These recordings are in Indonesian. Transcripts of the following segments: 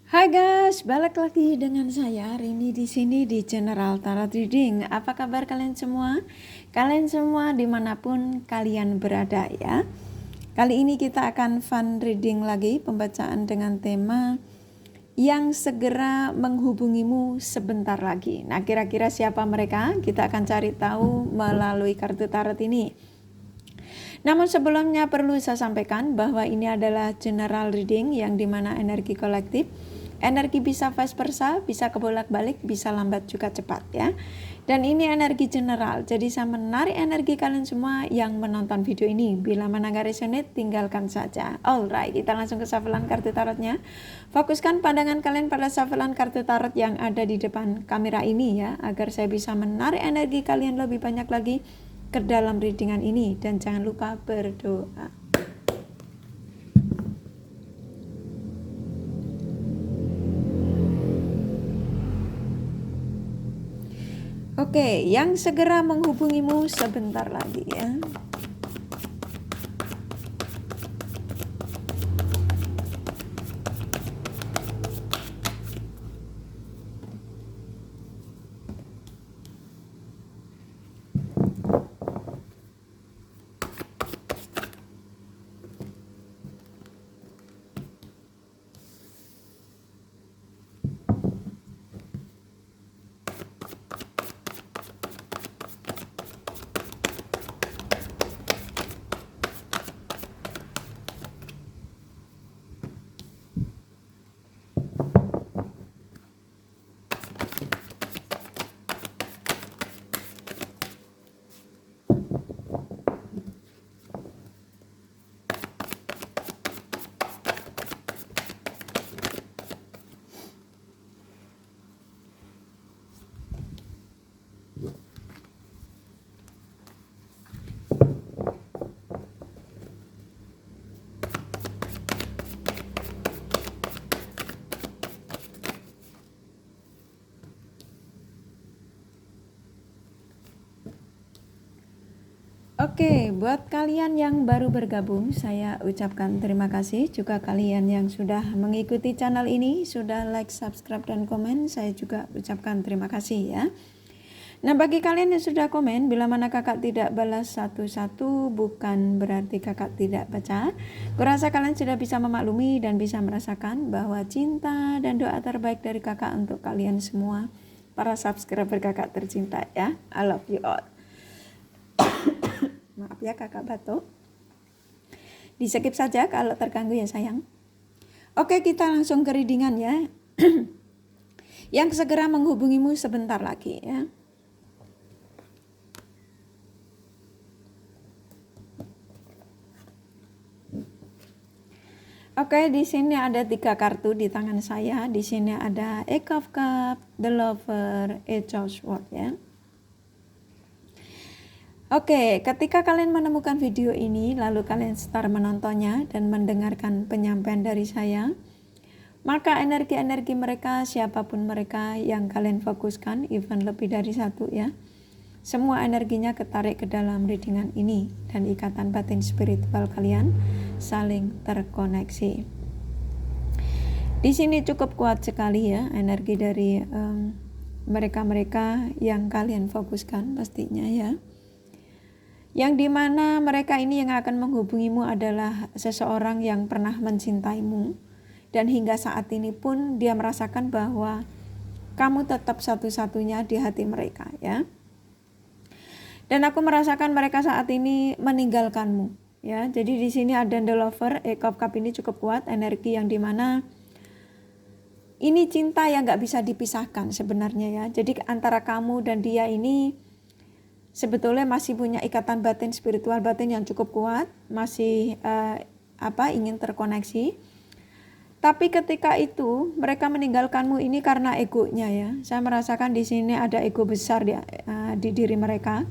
Hai guys, balik lagi dengan saya Rini di sini di General Tarot Reading. Apa kabar kalian semua? Kalian semua dimanapun kalian berada ya. Kali ini kita akan fun reading lagi, pembacaan dengan tema yang segera menghubungimu sebentar lagi. Nah, kira-kira siapa mereka? Kita akan cari tahu melalui kartu tarot ini. Namun sebelumnya perlu saya sampaikan bahwa ini adalah general reading yang dimana energi kolektif, energi bisa vice versa, bisa kebolak-balik, bisa lambat juga cepat ya. Dan ini energi general, jadi saya menarik energi kalian semua yang menonton video ini. Bila mana gak resonate, tinggalkan saja. Alright, kita langsung ke shufflean kartu tarotnya. Fokuskan pandangan kalian pada shufflean kartu tarot yang ada di depan kamera ini ya, agar saya bisa menarik energi kalian lebih banyak lagi ke dalam readingan ini, dan jangan lupa berdoa. Oke, yang segera menghubungimu sebentar lagi ya. Oke, buat kalian yang baru bergabung, saya ucapkan terima kasih. Juga kalian yang sudah mengikuti channel ini, sudah like, subscribe, dan komen, saya juga ucapkan terima kasih ya. Nah, bagi kalian yang sudah komen, bila mana kakak tidak balas satu-satu, bukan berarti kakak tidak baca. Kurasa kalian sudah bisa memaklumi dan bisa merasakan bahwa cinta dan doa terbaik dari kakak untuk kalian semua, para subscriber kakak tercinta ya. I love you all. Maaf ya kakak batuk. Di skip saja kalau terganggu ya sayang. Oke, kita langsung ke readingan ya. Yang segera menghubungimu sebentar lagi ya. Oke, di sini ada 3 kartu di tangan saya. Di sini ada Eight of Cups, The Lover, Eight of Swords ya. Oke, ketika kalian menemukan video ini, lalu kalian start menontonnya dan mendengarkan penyampaian dari saya, maka energi-energi mereka, siapapun mereka yang kalian fokuskan, even lebih dari satu ya, semua energinya ketarik ke dalam readingan ini, dan ikatan batin spiritual kalian saling terkoneksi. Di sini cukup kuat sekali ya, energi dari mereka-mereka yang kalian fokuskan pastinya ya. Yang dimana mereka ini yang akan menghubungimu adalah seseorang yang pernah mencintaimu, dan hingga saat ini pun dia merasakan bahwa kamu tetap satu-satunya di hati mereka ya. Dan aku merasakan mereka saat ini meninggalkanmu ya. Jadi di sini ada The Lover, Eight of Cups ini cukup kuat, energi yang dimana ini cinta yang gak bisa dipisahkan sebenarnya ya. Jadi antara kamu dan dia ini sebetulnya masih punya ikatan batin spiritual batin yang cukup kuat, masih ingin terkoneksi. Tapi ketika itu mereka meninggalkanmu ini karena egonya ya. Saya merasakan di sini ada ego besar di diri mereka.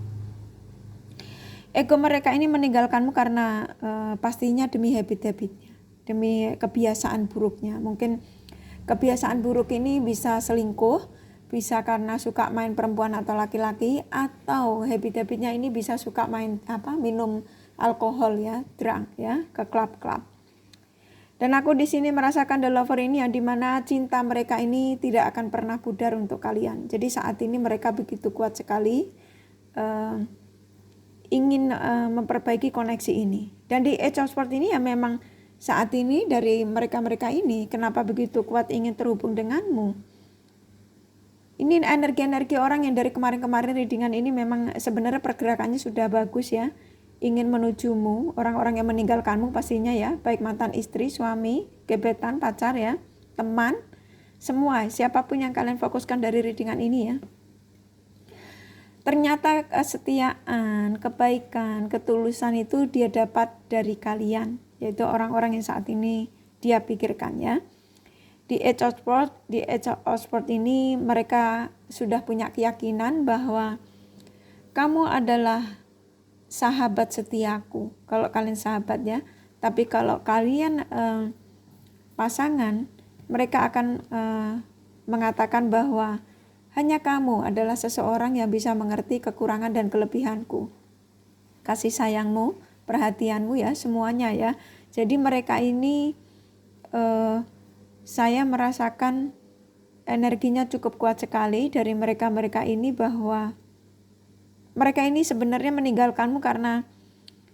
Ego mereka ini meninggalkanmu karena pastinya demi habit-habitnya, demi kebiasaan buruknya. Mungkin kebiasaan buruk ini bisa selingkuh, bisa karena suka main perempuan atau laki-laki, atau habit-habitnya ini bisa suka minum alkohol ya, drunk ya, ke klub-klub. Dan aku di sini merasakan the lover ini yang dimana cinta mereka ini tidak akan pernah pudar untuk kalian. Jadi saat ini mereka begitu kuat sekali ingin memperbaiki koneksi ini. Dan di Age of Swords ini ya memang saat ini dari mereka-mereka ini kenapa begitu kuat ingin terhubung denganmu. Ini energi-energi orang yang dari kemarin-kemarin readingan ini memang sebenarnya pergerakannya sudah bagus ya. Ingin menujumu, orang-orang yang meninggalkanmu pastinya ya, baik mantan istri, suami, gebetan, pacar ya, teman, semua, siapapun yang kalian fokuskan dari readingan ini ya. Ternyata kesetiaan, kebaikan, ketulusan itu dia dapat dari kalian, yaitu orang-orang yang saat ini dia pikirkan ya. Di Age of Swords ini mereka sudah punya keyakinan bahwa kamu adalah sahabat setiaku, kalau kalian sahabat ya. Tapi kalau kalian pasangan, mereka akan mengatakan bahwa hanya kamu adalah seseorang yang bisa mengerti kekurangan dan kelebihanku. Kasih sayangmu, perhatianmu ya, semuanya ya. Jadi mereka ini saya merasakan energinya cukup kuat sekali dari mereka-mereka ini, bahwa mereka ini sebenarnya meninggalkanmu karena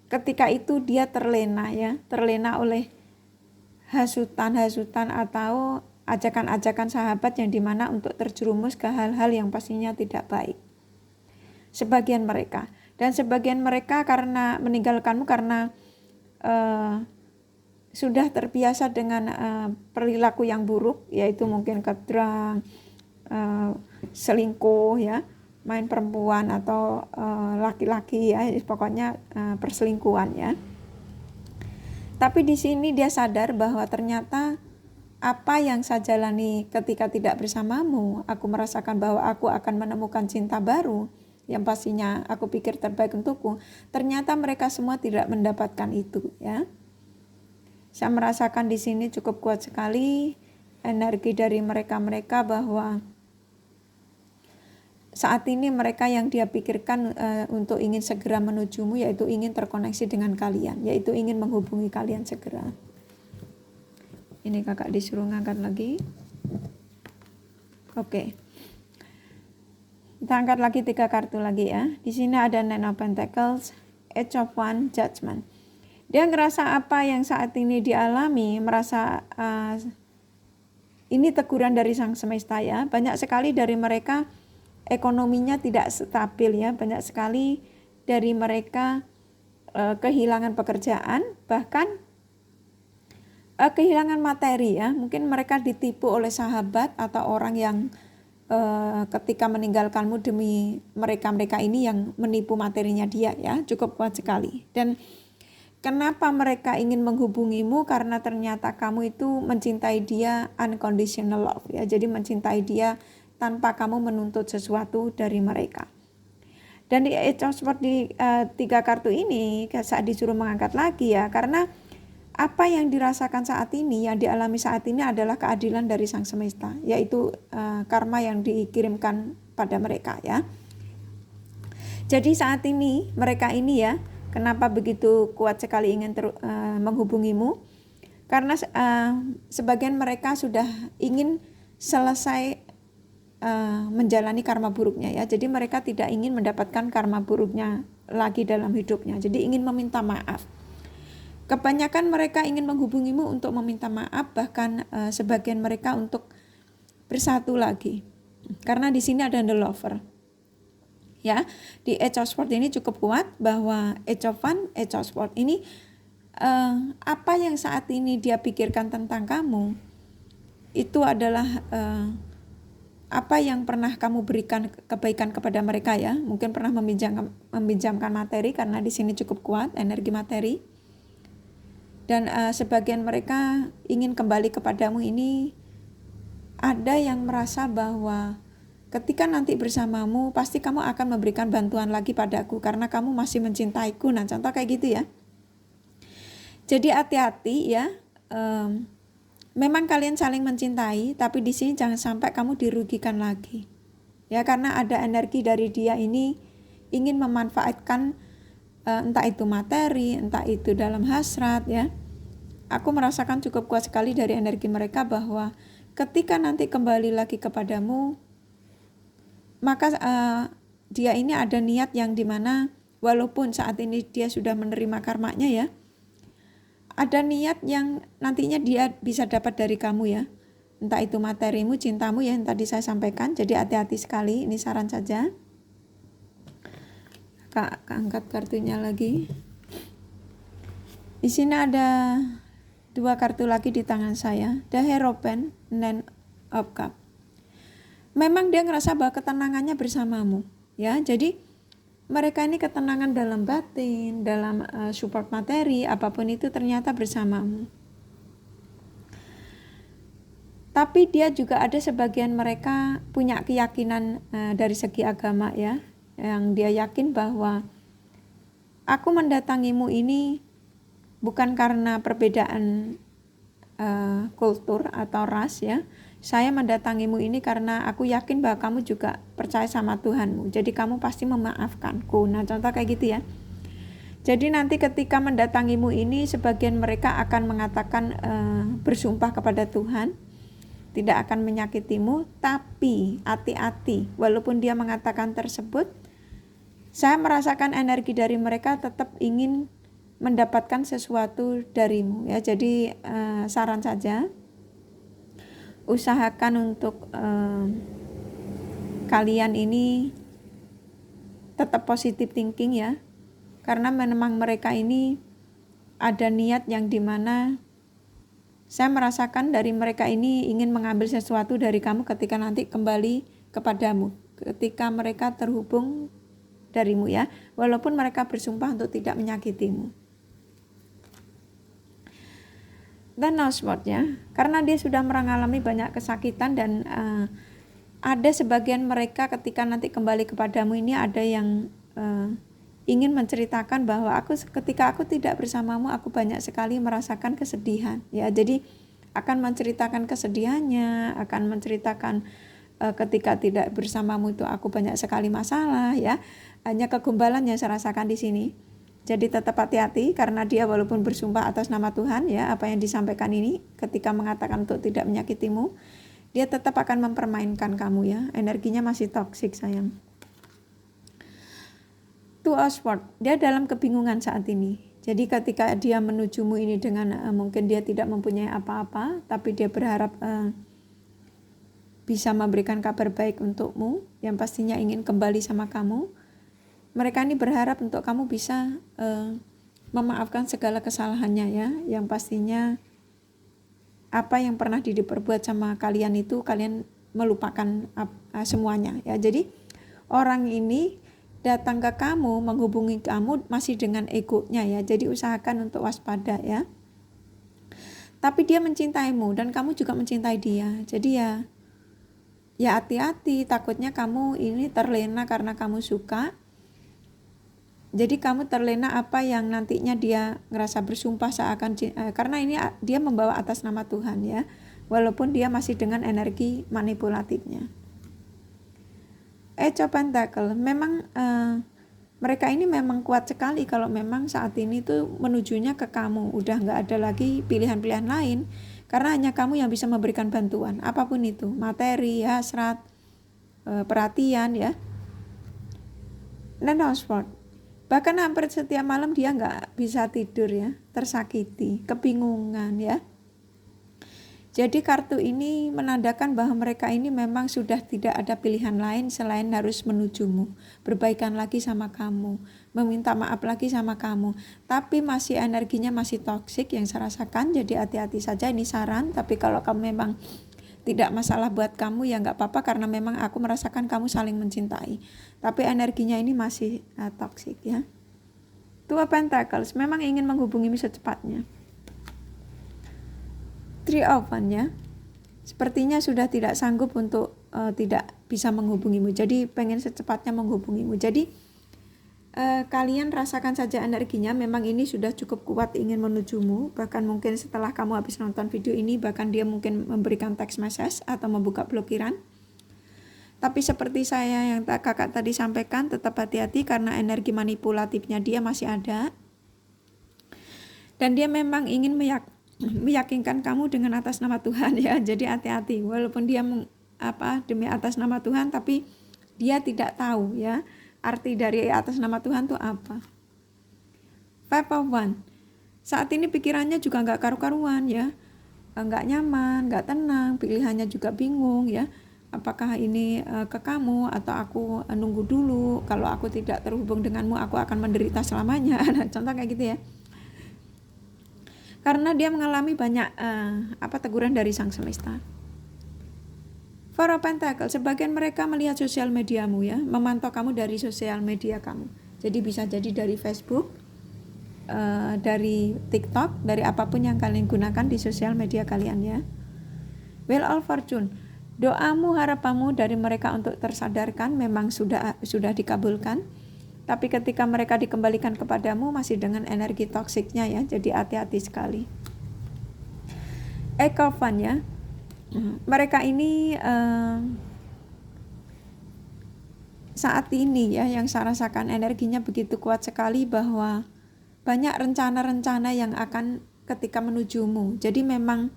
ketika itu dia terlena ya, terlena oleh hasutan-hasutan atau ajakan-ajakan sahabat yang dimana untuk terjerumus ke hal-hal yang pastinya tidak baik. Sebagian mereka. Dan sebagian mereka karena meninggalkanmu karena sudah terbiasa dengan perilaku yang buruk, yaitu mungkin kedrang, selingkuh ya, main perempuan atau laki-laki ya, pokoknya perselingkuhan ya. Tapi di sini dia sadar bahwa ternyata apa yang saya jalani ketika tidak bersamamu, aku merasakan bahwa aku akan menemukan cinta baru yang pastinya aku pikir terbaik untukku. Ternyata mereka semua tidak mendapatkan itu ya. Saya merasakan di sini cukup kuat sekali energi dari mereka-mereka bahwa saat ini mereka yang dia pikirkan untuk ingin segera menujumu, yaitu ingin terkoneksi dengan kalian, yaitu ingin menghubungi kalian segera. Ini kakak disuruh ngangkat lagi. Oke. Kita angkat lagi 3 kartu lagi ya. Di sini ada Nine of Pentacles, Age of Wands, Judgment. Dia ngerasa apa yang saat ini dialami, merasa ini teguran dari Sang Semesta ya. Banyak sekali dari mereka ekonominya tidak stabil ya, banyak sekali dari mereka kehilangan pekerjaan, bahkan kehilangan materi ya. Mungkin mereka ditipu oleh sahabat atau orang yang ketika meninggalkanmu demi mereka ini yang menipu materinya dia ya, cukup kuat sekali. Dan kenapa mereka ingin menghubungimu? Karena ternyata kamu itu mencintai dia unconditional love ya, jadi mencintai dia tanpa kamu menuntut sesuatu dari mereka. Dan di Age of Swords di 3 kartu ini saat disuruh mengangkat lagi ya, karena apa yang dirasakan saat ini, yang dialami saat ini adalah keadilan dari Sang Semesta, yaitu karma yang dikirimkan pada mereka ya. Jadi saat ini mereka ini ya, kenapa begitu kuat sekali ingin menghubungimu? Karena sebagian mereka sudah ingin selesai menjalani karma buruknya ya. Jadi mereka tidak ingin mendapatkan karma buruknya lagi dalam hidupnya. Jadi ingin meminta maaf. Kebanyakan mereka ingin menghubungimu untuk meminta maaf, bahkan sebagian mereka untuk bersatu lagi. Karena di sini ada the lover. Ya, di Age of Swords ini cukup kuat bahwa Age of Wands, Age of Swords ini apa yang saat ini dia pikirkan tentang kamu itu adalah apa yang pernah kamu berikan kebaikan kepada mereka ya. Mungkin pernah meminjamkan materi, karena di sini cukup kuat energi materi. Dan sebagian mereka ingin kembali kepadamu ini. Ada yang merasa bahwa ketika nanti bersamamu pasti kamu akan memberikan bantuan lagi padaku karena kamu masih mencintaiku. Nah, contoh kayak gitu ya. Jadi hati-hati ya. Memang kalian saling mencintai, tapi di sini jangan sampai kamu dirugikan lagi. Ya, karena ada energi dari dia ini ingin memanfaatkan entah itu materi, entah itu dalam hasrat ya. aku merasakan cukup kuat sekali dari energi mereka bahwa ketika nanti kembali lagi kepadamu, maka dia ini ada niat yang dimana walaupun saat ini dia sudah menerima karmanya ya, ada niat yang nantinya dia bisa dapat dari kamu ya. Entah itu materimu, cintamu ya yang tadi saya sampaikan. Jadi hati-hati sekali, ini saran saja. Kak angkat kartunya lagi. Di sini ada 2 kartu lagi di tangan saya. The Hierophant, Nine of Cups. Memang dia ngerasa bahwa ketenangannya bersamamu ya. Jadi mereka ini ketenangan dalam batin, dalam support materi, apapun itu ternyata bersamamu. Tapi dia juga ada sebagian mereka punya keyakinan dari segi agama ya, yang dia yakin bahwa aku mendatangimu ini bukan karena perbedaan kultur atau ras ya. Saya mendatangimu ini karena aku yakin bahwa kamu juga percaya sama Tuhanmu. Jadi kamu pasti memaafkanku. Nah, contoh kayak gitu ya. Jadi nanti ketika mendatangimu ini sebagian mereka akan mengatakan bersumpah kepada Tuhan tidak akan menyakitimu, tapi hati-hati. Walaupun dia mengatakan tersebut, saya merasakan energi dari mereka tetap ingin mendapatkan sesuatu darimu ya. Jadi saran saja, usahakan untuk kalian ini tetap positive thinking ya, karena memang mereka ini ada niat yang dimana saya merasakan dari mereka ini ingin mengambil sesuatu dari kamu ketika nanti kembali kepadamu, ketika mereka terhubung darimu ya, walaupun mereka bersumpah untuk tidak menyakitimu. Dan no sport ya, karena dia sudah mengalami banyak kesakitan dan ada sebagian mereka ketika nanti kembali kepadamu ini ada yang ingin menceritakan bahwa ketika aku tidak bersamamu aku banyak sekali merasakan kesedihan ya. Jadi akan menceritakan kesedihannya, akan menceritakan ketika tidak bersamamu itu aku banyak sekali masalah ya. Hanya kegumbalan yang saya rasakan di sini. Jadi tetap hati-hati karena dia walaupun bersumpah atas nama Tuhan ya, apa yang disampaikan ini ketika mengatakan untuk tidak menyakitimu, dia tetap akan mempermainkan kamu ya. Energinya masih toksik sayang. Two of Swords, dia dalam kebingungan saat ini. Jadi ketika dia menujumu ini dengan mungkin dia tidak mempunyai apa-apa, tapi dia berharap bisa memberikan kabar baik untukmu, yang pastinya ingin kembali sama kamu. Mereka ini berharap untuk kamu bisa memaafkan segala kesalahannya ya, yang pastinya apa yang pernah diperbuat sama kalian itu kalian melupakan semuanya ya. Jadi orang ini datang ke kamu, menghubungi kamu masih dengan egonya ya. Jadi usahakan untuk waspada ya. Tapi dia mencintaimu dan kamu juga mencintai dia. Jadi ya hati-hati, takutnya kamu ini terlena karena kamu suka. Jadi kamu terlena apa yang nantinya dia ngerasa bersumpah seakan karena ini dia membawa atas nama Tuhan ya. Walaupun dia masih dengan energi manipulatifnya. Coba Pentacle, memang mereka ini memang kuat sekali kalau memang saat ini tuh menujunya ke kamu, udah nggak ada lagi pilihan-pilihan lain, karena hanya kamu yang bisa memberikan bantuan, apapun itu, materi, hasrat, perhatian ya. Dan sport, bahkan hampir setiap malam dia nggak bisa tidur ya, tersakiti, kebingungan ya. Jadi kartu ini menandakan bahwa mereka ini memang sudah tidak ada pilihan lain selain harus menujumu, berbaikan lagi sama kamu, meminta maaf lagi sama kamu. Tapi masih energinya masih toksik yang saya rasakan, jadi hati-hati saja, ini saran. Tapi kalau kamu memang tidak masalah buat kamu ya nggak apa-apa, karena memang aku merasakan kamu saling mencintai. Tapi energinya ini masih toksik ya. Tua Pentacles memang ingin menghubungimu secepatnya. Three of Wands ya, sepertinya sudah tidak sanggup untuk tidak bisa menghubungimu, jadi pengen secepatnya menghubungimu. Jadi kalian rasakan saja energinya, memang ini sudah cukup kuat ingin menujumu. Bahkan mungkin setelah kamu habis nonton video ini, bahkan dia mungkin memberikan text message atau membuka blokiran. Tapi seperti saya yang kakak tadi sampaikan, tetap hati-hati karena energi manipulatifnya dia masih ada. Dan dia memang ingin meyakinkan kamu dengan atas nama Tuhan ya. Jadi hati-hati, walaupun dia demi atas nama Tuhan, tapi dia tidak tahu ya arti dari atas nama Tuhan itu apa. Five of Wands, saat ini pikirannya juga nggak karu-karuan ya, nggak nyaman, nggak tenang, pilihannya juga bingung ya. Apakah ini ke kamu atau aku nunggu dulu, kalau aku tidak terhubung denganmu aku akan menderita selamanya. Nah, contoh kayak gitu ya. Karena dia mengalami banyak teguran dari Sang Semesta. Four of Pentacles, sebagian mereka melihat sosial mediamu ya, memantau kamu dari sosial media kamu. Jadi bisa jadi dari Facebook, dari TikTok, dari apapun yang kalian gunakan di sosial media kalian ya. Wheel of Fortune, doamu, harapanmu dari mereka untuk tersadarkan memang sudah dikabulkan. Tapi ketika mereka dikembalikan kepadamu masih dengan energi toksiknya ya, jadi hati-hati sekali. Ekovan ya, mereka ini saat ini ya yang saya rasakan energinya begitu kuat sekali bahwa banyak rencana-rencana yang akan ketika menujumu. Jadi memang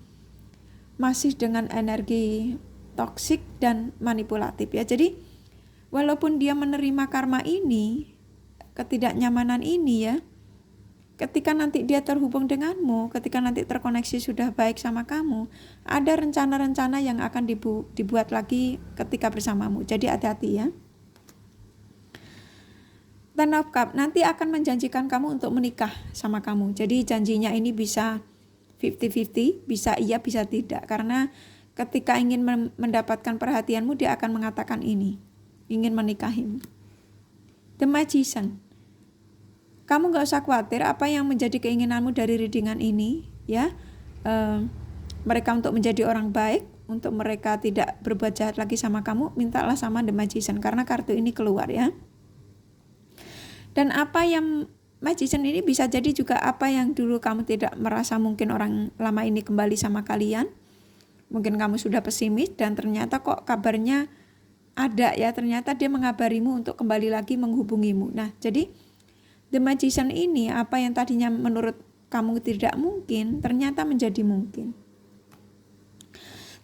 masih dengan energi toksik dan manipulatif ya. Jadi walaupun dia menerima karma ini, ketidaknyamanan ini ya, ketika nanti dia terhubung denganmu, ketika nanti terkoneksi sudah baik sama kamu, ada rencana-rencana yang akan dibuat lagi ketika bersamamu. Jadi hati-hati ya. Ten of Cups nanti akan menjanjikan kamu untuk menikah sama kamu. Jadi janjinya ini bisa 50-50, bisa iya bisa tidak. Karena ketika ingin mendapatkan perhatianmu, dia akan mengatakan ini, ingin menikahimu. The Magician, kamu gak usah khawatir apa yang menjadi keinginanmu dari readingan ini ya. Mereka untuk menjadi orang baik, untuk mereka tidak berbuat jahat lagi sama kamu, mintalah sama The Magician karena kartu ini keluar ya. Dan apa yang Magician ini bisa jadi juga apa yang dulu kamu tidak merasa mungkin orang lama ini kembali sama kalian. Mungkin kamu sudah pesimis dan ternyata kok kabarnya ada ya, ternyata dia mengabarimu untuk kembali lagi menghubungimu. Nah jadi The Magician ini apa yang tadinya menurut kamu tidak mungkin ternyata menjadi mungkin.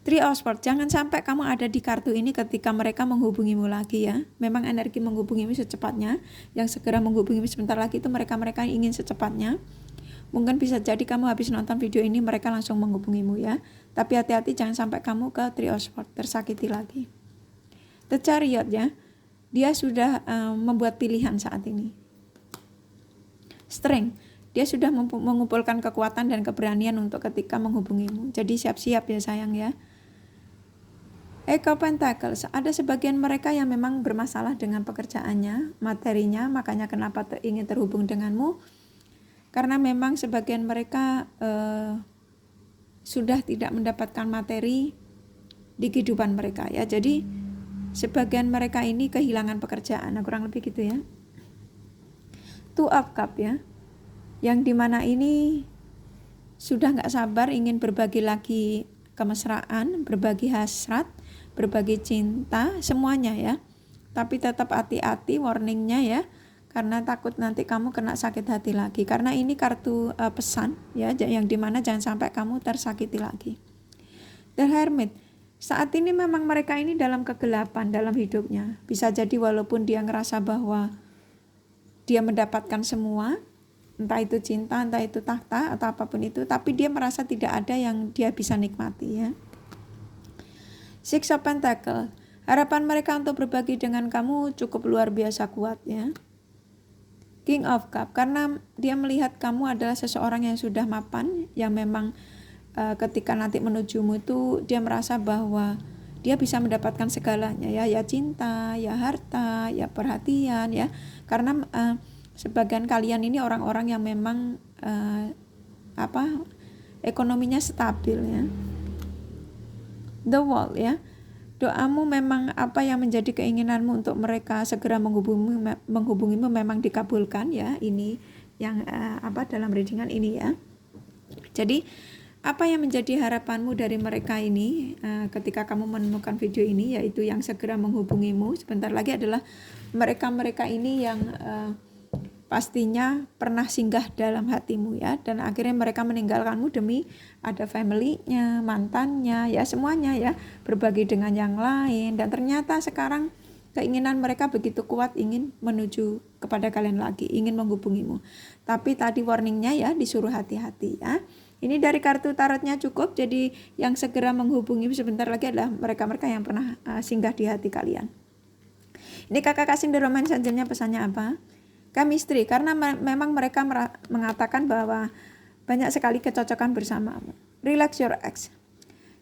Three of Swords, jangan sampai kamu ada di kartu ini ketika mereka menghubungimu lagi ya. Memang energi menghubungimu secepatnya, yang segera menghubungimu sebentar lagi itu mereka ingin secepatnya. Mungkin bisa jadi kamu habis nonton video ini mereka langsung menghubungimu ya. Tapi hati-hati jangan sampai kamu ke Three of Swords tersakiti lagi. The Chariot ya, dia sudah membuat pilihan saat ini. Strength, dia sudah mengumpulkan kekuatan dan keberanian untuk ketika menghubungimu. Jadi siap-siap ya sayang ya. Pentacles, ada sebagian mereka yang memang bermasalah dengan pekerjaannya, materinya, makanya kenapa ingin terhubung denganmu. Karena memang sebagian mereka sudah tidak mendapatkan materi di kehidupan mereka ya. Jadi sebagian mereka ini kehilangan pekerjaan, nah, kurang lebih gitu ya. Two of Cups ya, yang dimana ini sudah gak sabar ingin berbagi lagi kemesraan, berbagi hasrat, berbagi cinta, semuanya ya. Tapi tetap hati-hati warningnya ya, karena takut nanti kamu kena sakit hati lagi. Karena ini kartu pesan ya, yang dimana jangan sampai kamu tersakiti lagi. The Hermit, saat ini memang mereka ini dalam kegelapan dalam hidupnya. Bisa jadi walaupun dia ngerasa bahwa dia mendapatkan semua, entah itu cinta, entah itu tahta, atau apapun itu, tapi dia merasa tidak ada yang dia bisa nikmati ya. Six of Pentacles, harapan mereka untuk berbagi dengan kamu cukup luar biasa kuat ya. King of Cups, karena dia melihat kamu adalah seseorang yang sudah mapan, yang memang ketika nanti menujumu itu dia merasa bahwa dia bisa mendapatkan segalanya ya cinta, ya harta, ya perhatian ya. Karena sebagian kalian ini orang-orang yang memang ekonominya stabil ya. The Wall ya, doamu memang apa yang menjadi keinginanmu untuk mereka segera menghubungimu memang dikabulkan ya. Ini yang dalam readingan ini ya. Jadi apa yang menjadi harapanmu dari mereka ini ketika kamu menemukan video ini, yaitu yang segera menghubungimu sebentar lagi adalah mereka-mereka ini yang pastinya pernah singgah dalam hatimu ya, dan akhirnya mereka meninggalkanmu demi ada family-nya, mantannya, ya semuanya ya, berbagi dengan yang lain, dan ternyata sekarang keinginan mereka begitu kuat ingin menuju kepada kalian lagi, ingin menghubungimu. Tapi tadi warningnya ya, disuruh hati-hati ya. Ini dari kartu tarotnya cukup, jadi yang segera menghubungi sebentar lagi adalah mereka-mereka yang pernah singgah di hati kalian. Ini kakak kasih The Romance Angel-nya pesannya apa? Chemistry, karena memang mereka mengatakan bahwa banyak sekali kecocokan bersamamu. Relax your ex.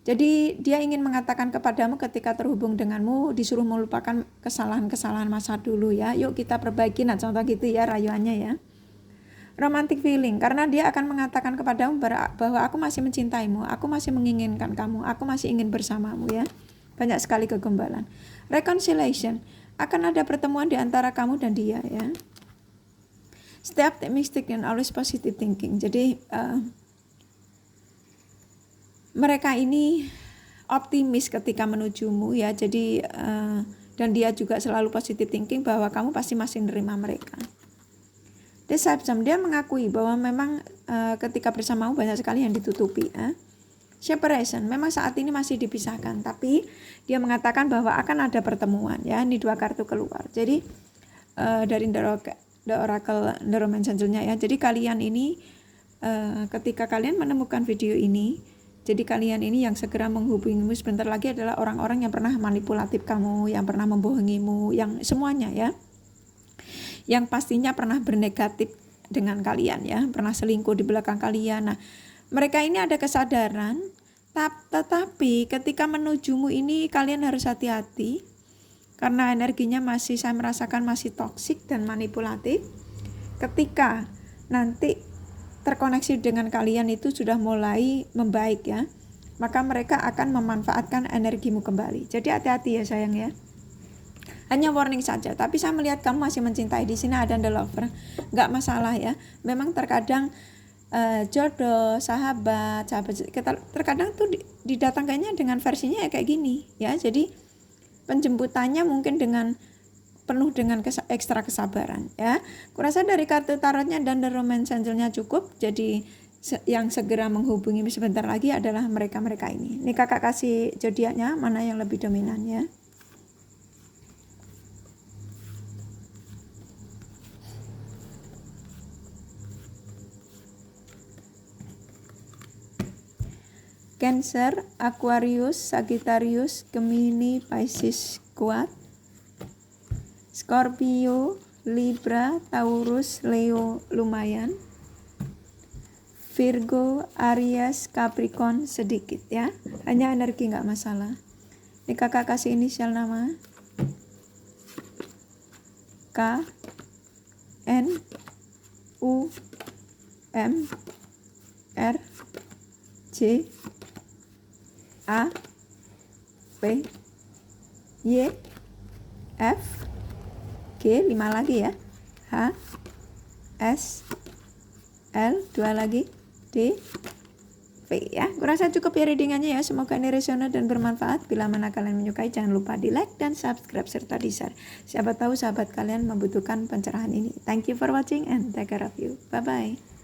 Jadi dia ingin mengatakan kepadamu ketika terhubung denganmu, disuruh melupakan kesalahan-kesalahan masa dulu ya. Yuk kita perbaiki, nah contoh gitu ya rayuannya ya. Romantic feeling, karena dia akan mengatakan kepadamu bahwa aku masih mencintaimu, aku masih menginginkan kamu, aku masih ingin bersamamu ya. Banyak sekali kegembalaan. Reconciliation, akan ada pertemuan di antara kamu dan dia ya. Stay optimistic and always positive thinking. Jadi mereka ini optimis ketika menujumu ya. Jadi dan dia juga selalu positive thinking bahwa kamu pasti masih menerima mereka. Deception, dia mengakui bahwa memang ketika bersamamu banyak sekali yang ditutupi ya. Separation, memang saat ini masih dipisahkan, tapi dia mengatakan bahwa akan ada pertemuan ya. Ini dua kartu keluar. Jadi dari The Oracle The Romance Angel-nya ya. Jadi kalian ini ketika kalian menemukan video ini, jadi kalian ini yang segera menghubungimu sebentar lagi adalah orang-orang yang pernah manipulatif kamu, yang pernah membohongimu, yang semuanya ya, yang pastinya pernah bernegatif dengan kalian ya, pernah selingkuh di belakang kalian. Nah, mereka ini ada kesadaran, tetapi ketika menujumu ini kalian harus hati-hati. Karena energinya masih, saya merasakan masih toksik dan manipulatif. Ketika nanti terkoneksi dengan kalian itu sudah mulai membaik ya, maka mereka akan memanfaatkan energimu kembali. Jadi hati-hati ya sayang ya. Hanya warning saja, tapi saya melihat kamu masih mencintai. Di sini ada the lover, nggak masalah ya. Memang terkadang jodoh, sahabat, terkadang tuh didatangkannya dengan versinya ya kayak gini ya. Jadi penjemputannya mungkin penuh dengan ekstra kesabaran ya. Kurasa dari kartu tarotnya dan The Romance Angel-nya cukup. Jadi yang segera menghubungi sebentar lagi adalah mereka-mereka ini. Ini kakak kasih zodiaknya mana yang lebih dominan ya. Cancer, Aquarius, Sagittarius, Gemini, Pisces kuat, Scorpio, Libra, Taurus, Leo lumayan, Virgo, Aries, Capricorn sedikit ya, hanya energi nggak masalah. Ini kakak kasih inisial nama K, N, U, M, R, J, A, P, Y, F, G, 5 lagi ya, H, S, L, 2 lagi, D, P ya. Kurasa cukup ya readingannya ya. Semoga ini resonan dan bermanfaat. Bila mana kalian menyukai, jangan lupa di like dan subscribe serta di share. Siapa tahu sahabat kalian membutuhkan pencerahan ini. Thank you for watching and take care of you. Bye bye.